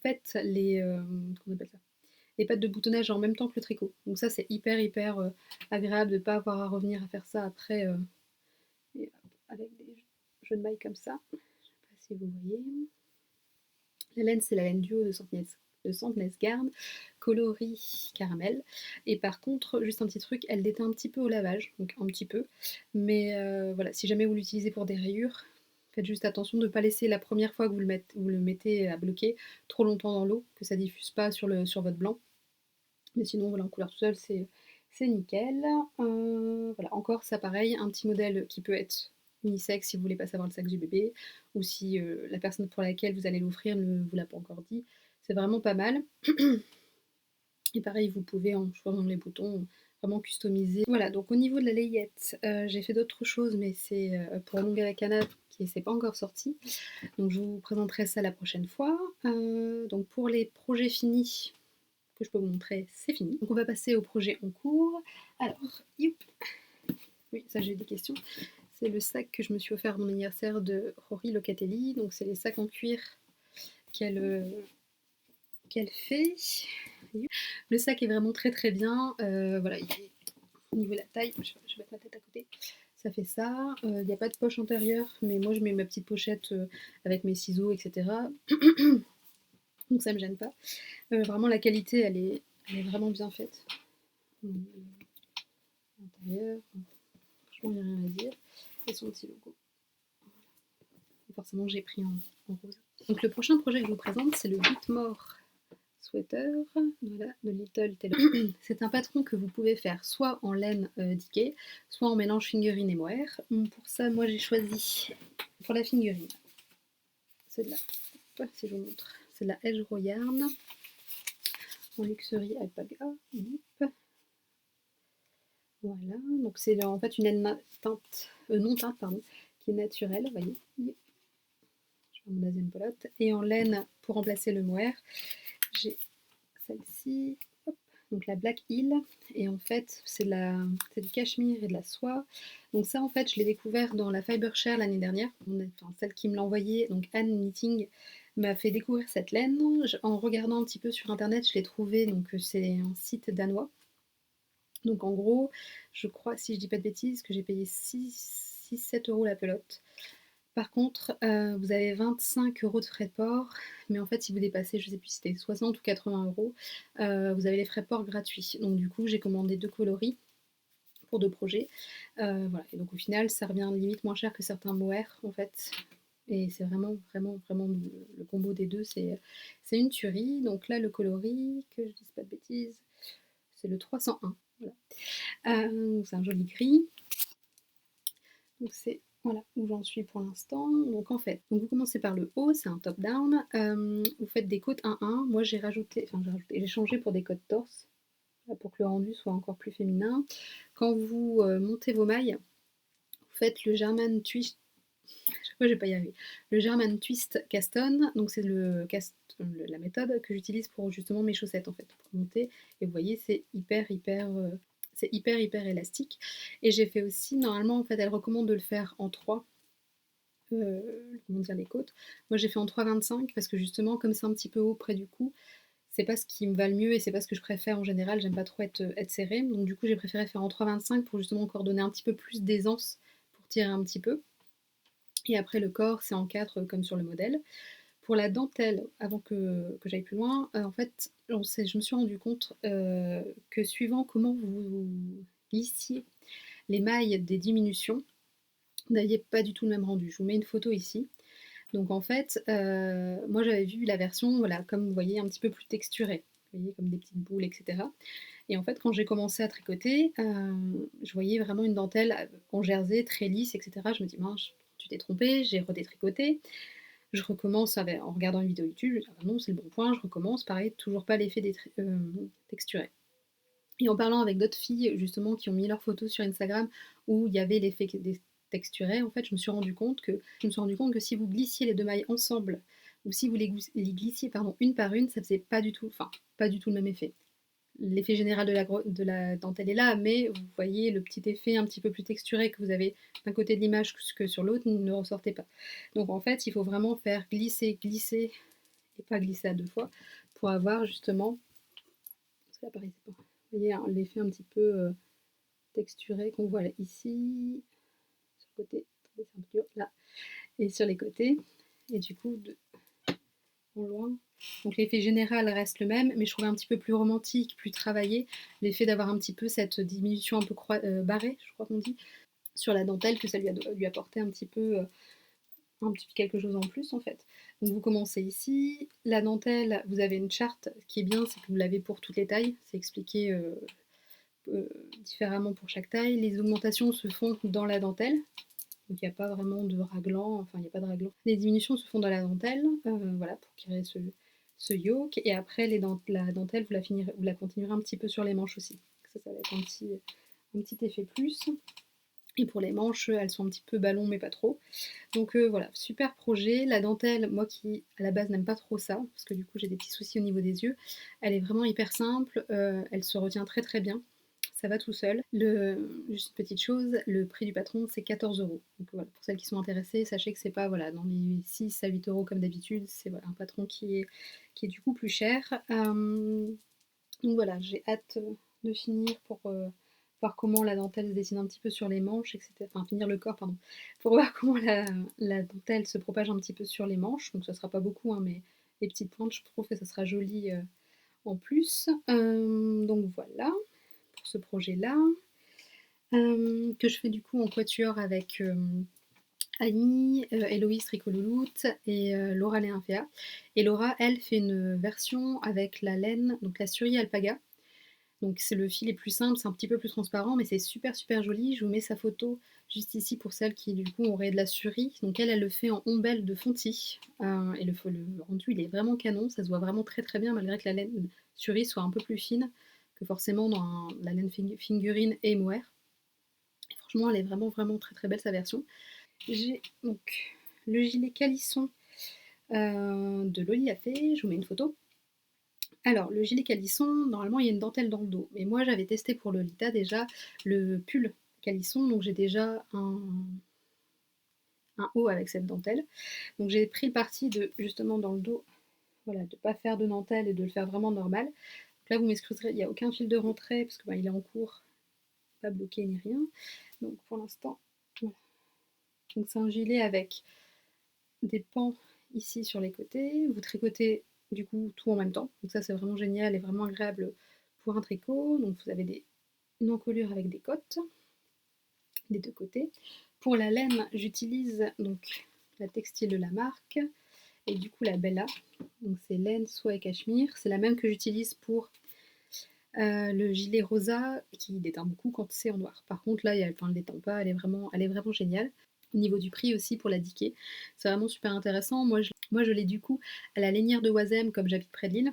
faites comment on appelle ça, les pattes de boutonnage en même temps que le tricot. Donc ça, c'est hyper agréable de ne pas avoir à revenir à faire ça après avec des jeux de mailles comme ça. Je ne sais pas si vous voyez. La laine, c'est la laine duo de Sandnes Garn, coloris caramel. Et par contre, juste un petit truc, elle déteint un petit peu au lavage, donc un petit peu. Mais voilà, si jamais vous l'utilisez pour des rayures, faites juste attention de ne pas laisser la première fois que vous le mettez à bloquer trop longtemps dans l'eau, que ça ne diffuse pas sur votre blanc. Mais sinon, voilà, en couleur tout seul, c'est nickel. Voilà, encore ça pareil, un petit modèle qui peut être unisexe si vous voulez pas savoir le sexe du bébé, ou si la personne pour laquelle vous allez l'offrir ne vous l'a pas encore dit. C'est vraiment pas mal. Et pareil, vous pouvez, en choisissant les boutons, vraiment customiser. Voilà, donc au niveau de la layette, j'ai fait d'autres choses, mais c'est pour Longue à la Canade qui n'est pas encore sorti. Donc je vous présenterai ça la prochaine fois. Donc pour les projets finis, que je peux vous montrer, c'est fini. Donc on va passer au projet en cours. Alors, youp. Oui, ça j'ai eu des questions. C'est le sac que je me suis offert à mon anniversaire de Rory Locatelli. Donc c'est les sacs en cuir qu'elle fait. Le sac est vraiment très bien. Voilà, au niveau de la taille, je vais mettre ma tête à côté. Ça fait ça. Il n'y a pas de poche antérieure, mais moi je mets ma petite pochette avec mes ciseaux, etc. Donc ça me gêne pas. Vraiment la qualité, elle est vraiment bien faite. L'intérieur, franchement, il n'y a rien à dire. Et son petit logo. Et forcément, j'ai pris en rose. Donc le prochain projet que je vous présente, c'est le Whitmore Sweater, voilà, de Little Tailor. C'est un patron que vous pouvez faire soit en laine d'Ikea, soit en mélange figurine et mohair. Pour ça, moi j'ai choisi, pour la figurine, c'est de la, si je vous montre, c'est de la Hedgerow Yarn en luxury alpaga. Voilà, donc c'est en fait une laine teinte, non teinte, pardon, qui est naturelle, vous voyez. Je vais mon deuxième pelote. Et en laine, pour remplacer le mohair, j'ai celle-ci, donc la Black Hill. Et en fait, c'est du cachemire et de la soie. Donc ça, en fait, je l'ai découvert dans la Fiber Share l'année dernière. Enfin, celle qui me l'a envoyée, donc Anne Knitting, m'a fait découvrir cette laine. En regardant un petit peu sur internet, je l'ai trouvée, donc c'est un site danois. Donc en gros, je crois, si je dis pas de bêtises, que j'ai payé 6-7 euros la pelote. Par contre, vous avez 25 euros de frais de port, mais en fait, si vous dépassez, je sais plus si c'était 60 ou 80 euros, vous avez les frais de port gratuits. Donc du coup, j'ai commandé 2 coloris pour 2 projets. Voilà, et donc au final, ça revient limite moins cher que certains mohair, en fait. Et c'est vraiment le combo des deux, c'est une tuerie. Donc là, le coloris, que je dise pas de bêtises, c'est le 301. Voilà. C'est un joli gris. Donc c'est voilà où j'en suis pour l'instant. Donc en fait, donc vous commencez par le haut, c'est un top down. Vous faites des côtes 1-1. Moi j'ai changé pour des côtes torse pour que le rendu soit encore plus féminin. Quand vous montez vos mailles, vous faites le German twist. Chaque fois je vais pas y arriver. Le German twist cast on. Donc c'est la méthode que j'utilise pour justement mes chaussettes en fait pour monter. Et vous voyez c'est hyper élastique. Et j'ai fait aussi, normalement en fait elle recommande de le faire en 3, comment dire, les côtes. Moi j'ai fait en 3,25 parce que justement comme c'est un petit peu haut près du cou, c'est pas ce qui me va le mieux et c'est pas ce que je préfère en général, j'aime pas trop être serrée. Donc du coup j'ai préféré faire en 3,25 pour justement encore donner un petit peu plus d'aisance pour tirer un petit peu. Et après le corps c'est en 4 comme sur le modèle. Pour la dentelle, avant que j'aille plus loin, en fait, je me suis rendu compte que suivant comment vous lissiez les mailles des diminutions, vous n'aviez pas du tout le même rendu. Je vous mets une photo ici. Donc en fait, moi j'avais vu la version, voilà, comme vous voyez, un petit peu plus texturée. Vous voyez, comme des petites boules, etc. Et en fait, quand j'ai commencé à tricoter, je voyais vraiment une dentelle en jersey, très lisse, etc. Je me dis, mince, tu t'es trompée, j'ai redétricoté. Je recommence en regardant une vidéo YouTube, je dis ah non c'est le bon point, je recommence, pareil, toujours pas l'effet texturé. Et en parlant avec d'autres filles justement qui ont mis leurs photos sur Instagram où il y avait l'effet texturées, en fait, je me suis rendu compte que si vous glissiez les 2 mailles ensemble ou si vous les glissiez, pardon, une par une, ça faisait pas du tout le même effet. L'effet général de la dentelle est là, mais vous voyez le petit effet un petit peu plus texturé que vous avez d'un côté de l'image que sur l'autre ne ressortait pas. Donc en fait, il faut vraiment faire glisser, glisser et pas glisser à 2 fois pour avoir justement, parce que l'appareil c'est pas, vous voyez, hein, l'effet un petit peu texturé qu'on voit là, ici, sur le côté, attendez, c'est un peu dur, là, et sur les côtés, et du coup, en loin. Donc l'effet général reste le même, mais je trouvais un petit peu plus romantique, plus travaillé, l'effet d'avoir un petit peu cette diminution un peu barrée, je crois qu'on dit, sur la dentelle, que ça lui apportait un petit quelque chose en plus en fait. Donc vous commencez ici, la dentelle, vous avez une charte, ce qui est bien, c'est que vous l'avez pour toutes les tailles, c'est expliqué différemment pour chaque taille. Les augmentations se font dans la dentelle, donc il n'y a pas vraiment de raglan, enfin il n'y a pas de raglan. Les diminutions se font dans la dentelle, voilà, pour créer ce yoke, et après la dentelle, vous la continuerez un petit peu sur les manches aussi. Ça va être un petit effet plus. Et pour les manches, elles sont un petit peu ballon, mais pas trop. Donc voilà, super projet. La dentelle, moi qui à la base n'aime pas trop ça, parce que du coup j'ai des petits soucis au niveau des yeux, elle est vraiment hyper simple, elle se retient très très bien. Ça va tout seul. Juste une petite chose, le prix du patron c'est 14 €. Donc voilà, pour celles qui sont intéressées, sachez que c'est pas voilà, dans les 6 à 8 € comme d'habitude, c'est voilà, un patron qui est du coup plus cher. Donc voilà, j'ai hâte de finir pour voir comment la dentelle se dessine un petit peu sur les manches, etc. Enfin, finir le corps, pardon, pour voir comment la dentelle se propage un petit peu sur les manches. Donc ça sera pas beaucoup, hein, mais les petites pointes, je trouve que ça sera joli en plus. Donc voilà, pour ce projet-là. Que je fais du coup en quatuor avec Annie, Héloïse Tricolouloute et Laura Léinféa. Et Laura, elle, fait une version avec la laine, donc la Suri Alpaga. Donc c'est le fil est plus simple, c'est un petit peu plus transparent, mais c'est super super joli. Je vous mets sa photo juste ici pour celles qui du coup auraient de la Suri. Donc elle le fait en ombelle de Fonty. Et le rendu il est vraiment canon, ça se voit vraiment très très bien malgré que la laine Suri soit un peu plus fine que forcément dans la laine figurine et mohair. Et franchement elle est vraiment vraiment très très belle sa version. J'ai donc le gilet calisson de Loli a fait, je vous mets une photo. Alors, le gilet calisson, normalement, il y a une dentelle dans le dos. Mais moi, j'avais testé pour Lolita déjà le pull calisson, donc j'ai déjà un haut avec cette dentelle. Donc j'ai pris le parti de, justement, dans le dos, voilà, de ne pas faire de dentelle et de le faire vraiment normal. Donc là, vous m'excuserez, il n'y a aucun fil de rentrée, parce que il est en cours, pas bloqué ni rien. Donc pour l'instant, voilà. Donc c'est un gilet avec des pans ici sur les côtés. Vous tricotez du coup tout en même temps. Donc ça c'est vraiment génial et vraiment agréable pour un tricot. Donc vous avez une encolure avec des côtes des deux côtés. Pour la laine, j'utilise donc la textile de la marque et du coup la Bella. Donc c'est laine, soie et cachemire. C'est la même que j'utilise pour le gilet rosa qui déteint beaucoup quand c'est en noir. Par contre là, elle ne déteint pas, elle est vraiment géniale. Au niveau du prix aussi pour la Diquet, c'est vraiment super intéressant. Moi je l'ai du coup à la Lénière de Oisem comme j'habite près de Lille.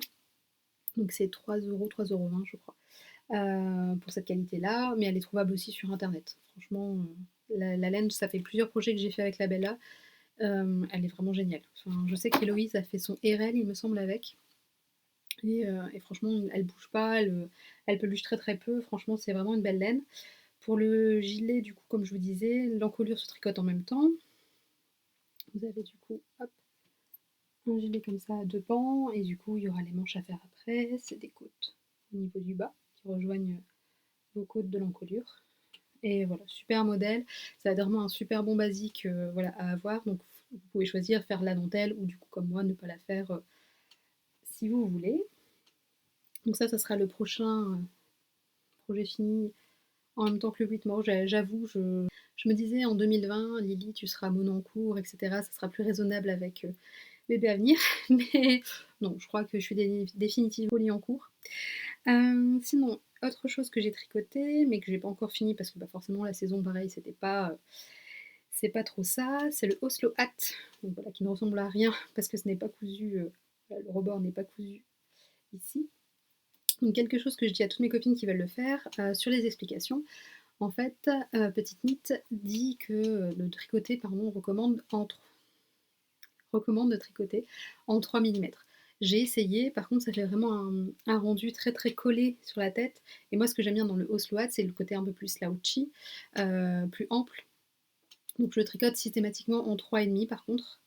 Donc c'est 3 €, 3,20 € je crois. Pour cette qualité-là, mais elle est trouvable aussi sur internet. Franchement, la laine, ça fait plusieurs projets que j'ai fait avec la Bella. Elle est vraiment géniale. Enfin, je sais qu'Héloïse a fait son RL, il me semble, avec. Et franchement, elle bouge pas, elle peluche très très peu. Franchement, c'est vraiment une belle laine. Pour le gilet, du coup, comme je vous disais, l'encolure se tricote en même temps. Vous avez du coup, hop, un gilet comme ça à deux pans, et du coup, il y aura les manches à faire après. C'est des côtes au niveau du bas qui rejoignent vos côtes de l'encolure. Et voilà, super modèle. Ça va être vraiment un super bon basique voilà, à avoir. Donc vous pouvez choisir faire la dentelle ou du coup comme moi ne pas la faire si vous voulez. Donc ça sera le prochain projet fini en même temps que le 8 mort. J'avoue, je me disais en 2020, Lily, tu seras mononcourt, etc. Ça sera plus raisonnable avec bébé à venir. Mais non, je crois que je suis définitivement en cours. Sinon, autre chose que j'ai tricoté, mais que j'ai pas encore fini parce que bah, forcément la saison, pareil, c'est pas trop ça. C'est le Oslo Hat, donc voilà, qui ne ressemble à rien parce que ce n'est pas cousu, le rebord n'est pas cousu ici. Donc quelque chose que je dis à toutes mes copines qui veulent le faire, sur les explications, En fait, Petite Knit dit que, le tricoter, pardon, recommande de tricoter en 3 millimètres. J'ai essayé, par contre ça fait vraiment un rendu très, très collé sur la tête et moi ce que j'aime bien dans le Osloat, c'est le côté un peu plus slouchy, plus ample. Donc je le tricote systématiquement en 3,5 par contre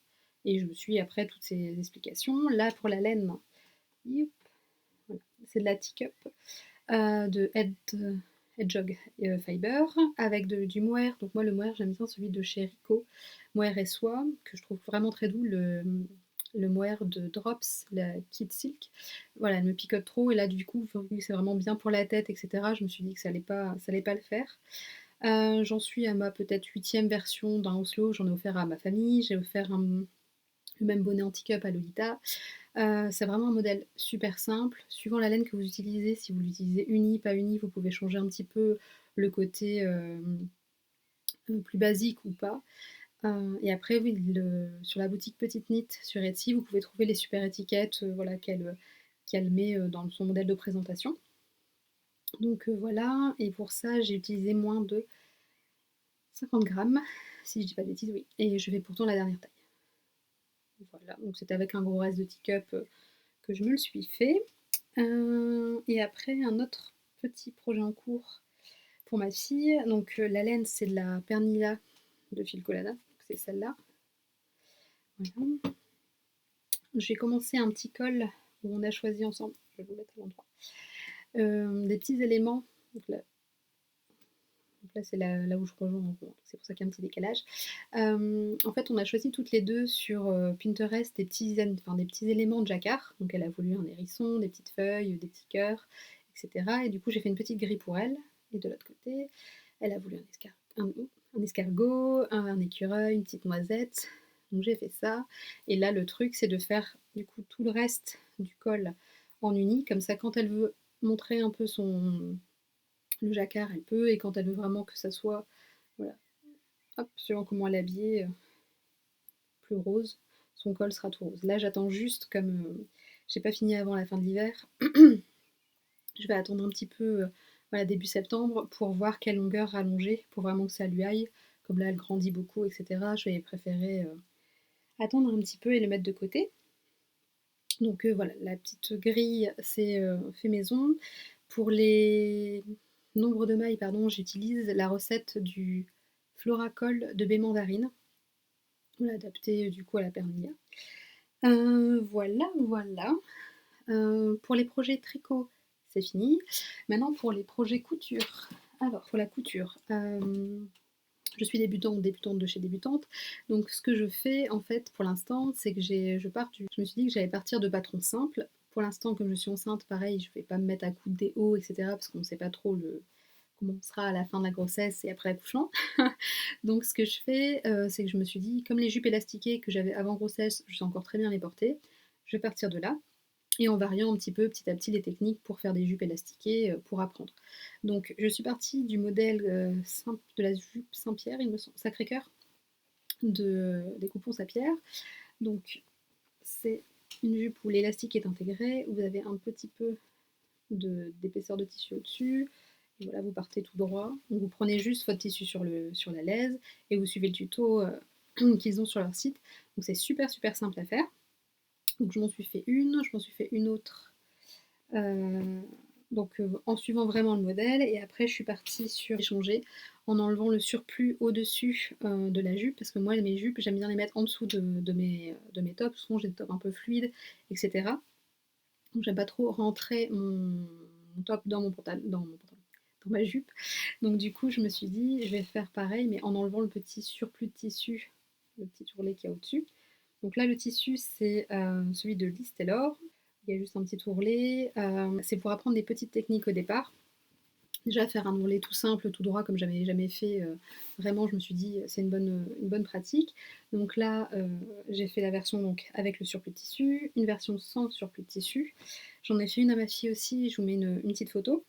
et je me suis après toutes ces explications. Là pour la laine, youp, voilà, c'est de la Teacup, de Hedgehog Fiber avec du mohair. Donc moi le mohair j'aime bien celui de chez Rico, mohair et soie, que je trouve vraiment très doux. Le mohair de Drops, la Kid Silk, voilà, elle me picote trop et là du coup vu que c'est vraiment bien pour la tête etc. Je me suis dit que ça allait pas le faire. J'en suis à ma peut-être 8e version d'un Oslo, j'en ai offert à ma famille, j'ai offert le même bonnet anti-cup à Lolita. C'est vraiment un modèle super simple. Suivant la laine que vous utilisez, si vous l'utilisez unie, pas unie, vous pouvez changer un petit peu le côté plus basique ou pas. Et après, oui, sur la boutique Petite Knit sur Etsy, vous pouvez trouver les super étiquettes voilà, qu'elle met dans son modèle de présentation. Donc voilà, et pour ça, j'ai utilisé moins de 50 grammes, si je dis pas de bêtises, oui. Et je fais pourtant la dernière taille. Voilà, donc c'était avec un gros reste de teacup que je me le suis fait. Et après, un autre petit projet en cours pour ma fille. Donc la laine, c'est de la Pernilla de Filcolana, c'est celle-là. Voilà. J'ai commencé un petit col où on a choisi ensemble, je vais vous mettre à l'endroit, des petits éléments. Donc là c'est là où je rejoins en gros, c'est pour ça qu'il y a un petit décalage. En fait, on a choisi toutes les deux sur Pinterest des petits éléments de jacquard. Donc elle a voulu un hérisson, des petites feuilles, des petits cœurs, etc. Et du coup, j'ai fait une petite grille pour elle. Et de l'autre côté, elle a voulu un escargot, un écureuil, une petite noisette. Donc j'ai fait ça. Et là, le truc, c'est de faire du coup tout le reste du col en uni. Comme ça, quand elle veut montrer un peu le jacquard, elle peut. Et quand elle veut vraiment que ça soit, voilà, hop, selon comment elle est habillée, plus rose, son col sera tout rose. Là, j'attends juste, comme j'ai pas fini avant la fin de l'hiver, je vais attendre un petit peu voilà, début septembre pour voir quelle longueur rallonger pour vraiment que ça lui aille. Comme là, elle grandit beaucoup, etc. Je vais préférer attendre un petit peu et le mettre de côté. Donc voilà, la petite grille, c'est fait maison. Pour les nombres de mailles, pardon, j'utilise la recette du Floracol de baie mandarine, adapté du coup à la Pernilla. Voilà. Pour les projets tricot, c'est fini. Maintenant pour les projets couture. Alors pour la couture, je suis débutante de chez débutante. Donc ce que je fais en fait pour l'instant, c'est que je me suis dit que j'allais partir de patrons simples. Pour l'instant, comme je suis enceinte, pareil, je ne vais pas me mettre à coudre des hauts, etc. parce qu'on ne sait pas trop comment on sera à la fin de la grossesse et après l'accouchement. Donc ce que je fais, c'est que je me suis dit, comme les jupes élastiquées que j'avais avant grossesse, je sais encore très bien les porter, je vais partir de là et en variant un petit peu petit à petit les techniques pour faire des jupes élastiquées, pour apprendre. Donc je suis partie du modèle de la jupe Saint-Pierre, il me semble, Sacré-Cœur, des coupons Saint-Pierre. Donc c'est une jupe où l'élastique est intégré, où vous avez un petit peu d'épaisseur de tissu au-dessus. Et voilà, vous partez tout droit. Donc vous prenez juste votre tissu sur la laise et vous suivez le tuto qu'ils ont sur leur site. Donc c'est super super simple à faire. Donc je m'en suis fait une autre. En suivant vraiment le modèle, et après je suis partie sur échanger en enlevant le surplus au-dessus de la jupe, parce que moi mes jupes j'aime bien les mettre en dessous de mes tops, souvent j'ai des tops un peu fluides, etc. Donc j'aime pas trop rentrer mon top dans mon pantalon, dans ma jupe. Donc du coup je me suis dit je vais faire pareil mais en enlevant le petit surplus de tissu, le petit ourlet qu'il y a au-dessus. Donc là le tissu c'est celui de Liz Taylor. Il y a juste un petit ourlet. C'est pour apprendre des petites techniques au départ. Déjà faire un ourlet tout simple, tout droit comme j'avais jamais fait, vraiment je me suis dit c'est une bonne pratique. Donc là j'ai fait la version donc, avec le surplus de tissu, une version sans surplus de tissu. J'en ai fait une à ma fille aussi, je vous mets une petite photo.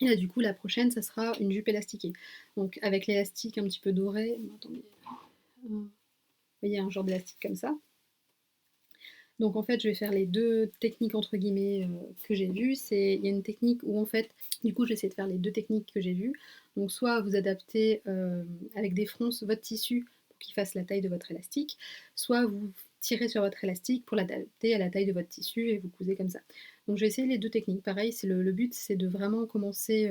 Et là du coup la prochaine ça sera une jupe élastiquée. Donc avec l'élastique un petit peu doré, attendez, vous voyez un genre d'élastique comme ça. Donc en fait, je vais faire les 2 techniques entre guillemets, que j'ai vues. Il y a une technique où en fait, du coup, j'essaie de faire les 2 techniques que j'ai vues. Donc soit vous adaptez, avec des fronces votre tissu pour qu'il fasse la taille de votre élastique, soit vous tirez sur votre élastique pour l'adapter à la taille de votre tissu et vous cousez comme ça. Donc je vais essayer les 2 techniques. Pareil, c'est le but, c'est de vraiment commencer,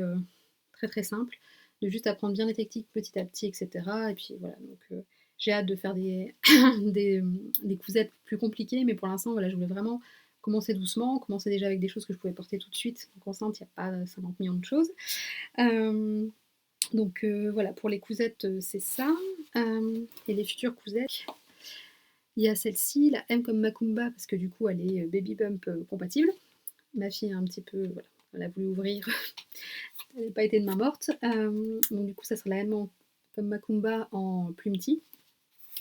très, très simple, de juste apprendre bien les techniques petit à petit et cetera et puis voilà donc j'ai hâte de faire des des cousettes plus compliquées, mais pour l'instant, voilà, je voulais vraiment commencer doucement, commencer déjà avec des choses que je pouvais porter tout de suite. Donc enceinte, il n'y a pas 50 millions de choses. Euh, donc voilà, pour les cousettes, c'est ça. Et les futures cousettes, il y a celle-ci, la M comme Macumba, parce que du coup, elle est baby bump compatible. Ma fille a un petit peu, voilà, elle a voulu ouvrir, elle n'a pas été de main morte. Donc du coup, ça sera la M comme Macumba en plumetis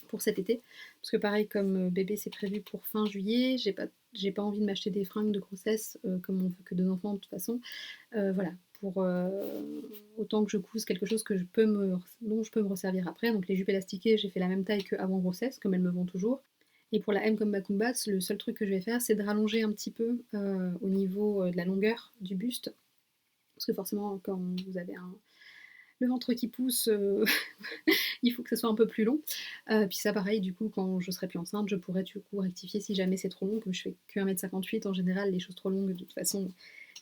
pour cet été. Parce que pareil, comme bébé c'est prévu pour fin juillet, j'ai pas envie de m'acheter des fringues de grossesse comme on veut que deux enfants de toute façon. Voilà, pour autant que je couse quelque chose dont je peux me resservir après. Donc les jupes élastiquées, j'ai fait la même taille qu'avant grossesse, comme elles me vont toujours. Et pour la M comme Macumba, le seul truc que je vais faire, c'est de rallonger un petit peu au niveau de la longueur du buste. Parce que forcément, quand vous avez le ventre qui pousse, il faut que ça soit un peu plus long. Puis ça pareil, du coup, quand je serai plus enceinte, je pourrais du coup rectifier si jamais c'est trop long. Comme je fais que 1,58 m, en général, les choses trop longues, de toute façon,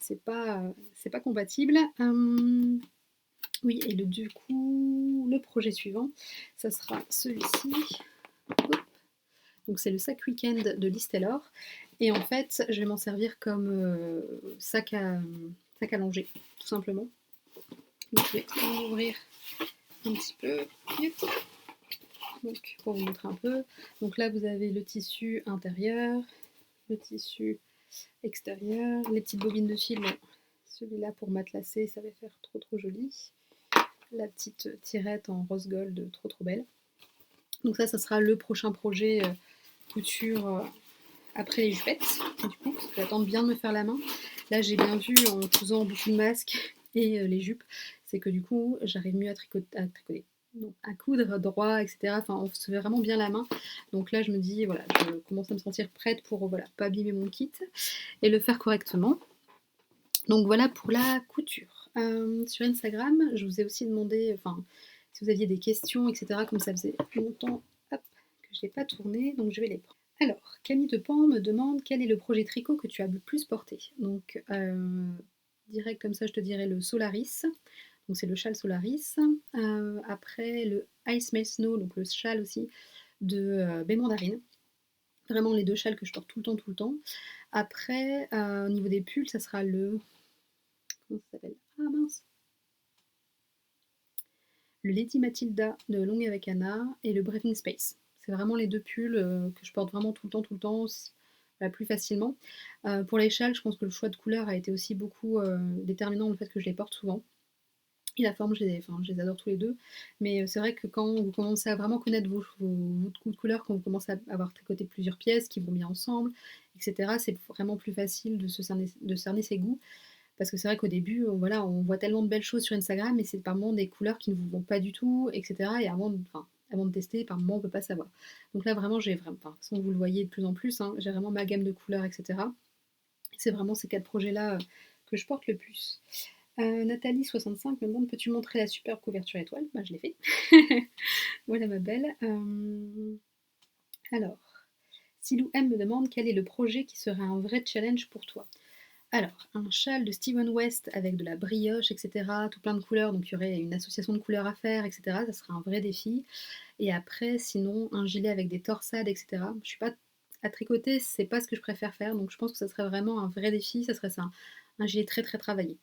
c'est pas compatible. Oui, et du coup, le projet suivant, ça sera celui-ci. Donc c'est le sac week-end de Liz Taylor. Et en fait, je vais m'en servir comme sac à langer, tout simplement. Donc je vais ouvrir un petit peu. Donc pour vous montrer un peu. Donc là vous avez le tissu intérieur, le tissu extérieur, les petites bobines de fil. Bon, celui-là pour matelassé, ça va faire trop trop joli. La petite tirette en rose gold, trop trop belle. Donc ça sera le prochain projet couture après les jupettes, du coup, parce que j'attends bien de me faire la main. Là j'ai bien vu en faisant beaucoup de masques et les jupes, c'est que du coup j'arrive mieux à tricoter. Donc, à coudre droit, etc. Enfin, on se fait vraiment bien la main. Donc là, je me dis, voilà, je commence à me sentir prête pour voilà, pas abîmer mon kit et le faire correctement. Donc voilà pour la couture. Sur Instagram, je vous ai aussi demandé, enfin, si vous aviez des questions, etc. Comme ça faisait longtemps hop, que je n'ai pas tourné, donc je vais les prendre. Alors, Camille Depan me demande quel est le projet tricot que tu as le plus porté. Donc, direct comme ça, je te dirais le Solaris. Donc c'est le châle Solaris. Après le Ice May Snow, donc le châle aussi de baie mandarine. Vraiment les deux châles que je porte tout le temps, tout le temps. Après, au niveau des pulls, ça sera le... Comment ça s'appelle? Ah mince! Le Lady Matilda de Long avec Anna et le Breathing Space. C'est vraiment les deux pulls que je porte vraiment tout le temps, plus facilement. Pour les châles, je pense que le choix de couleur a été aussi beaucoup déterminant le fait que je les porte souvent. Et la forme, je les adore tous les deux. Mais c'est vrai que quand vous commencez à vraiment connaître vos goûts de couleur, quand vous commencez à avoir tricoté plusieurs pièces qui vont bien ensemble, etc., c'est vraiment plus facile de cerner ses goûts. Parce que c'est vrai qu'au début, voilà, on voit tellement de belles choses sur Instagram, mais c'est par moments des couleurs qui ne vous vont pas du tout, etc. Et avant de tester, par moments, on ne peut pas savoir. Donc là, vraiment, de toute façon, vous le voyez de plus en plus, hein, j'ai vraiment ma gamme de couleurs, etc. C'est vraiment ces 4 projets-là que je porte le plus. Nathalie65 me demande peux-tu montrer la superbe couverture étoile? Bah, je l'ai fait. Voilà ma belle. Alors, Silou M me demande quel est le projet qui serait un vrai challenge pour toi. Alors, un châle de Steven West avec de la brioche, etc., tout plein de couleurs, donc il y aurait une association de couleurs à faire, etc., ça serait un vrai défi. Et après, sinon, un gilet avec des torsades, etc. Je suis pas à tricoter, c'est pas ce que je préfère faire, donc je pense que ça serait vraiment un vrai défi, ça serait ça, un gilet très très travaillé.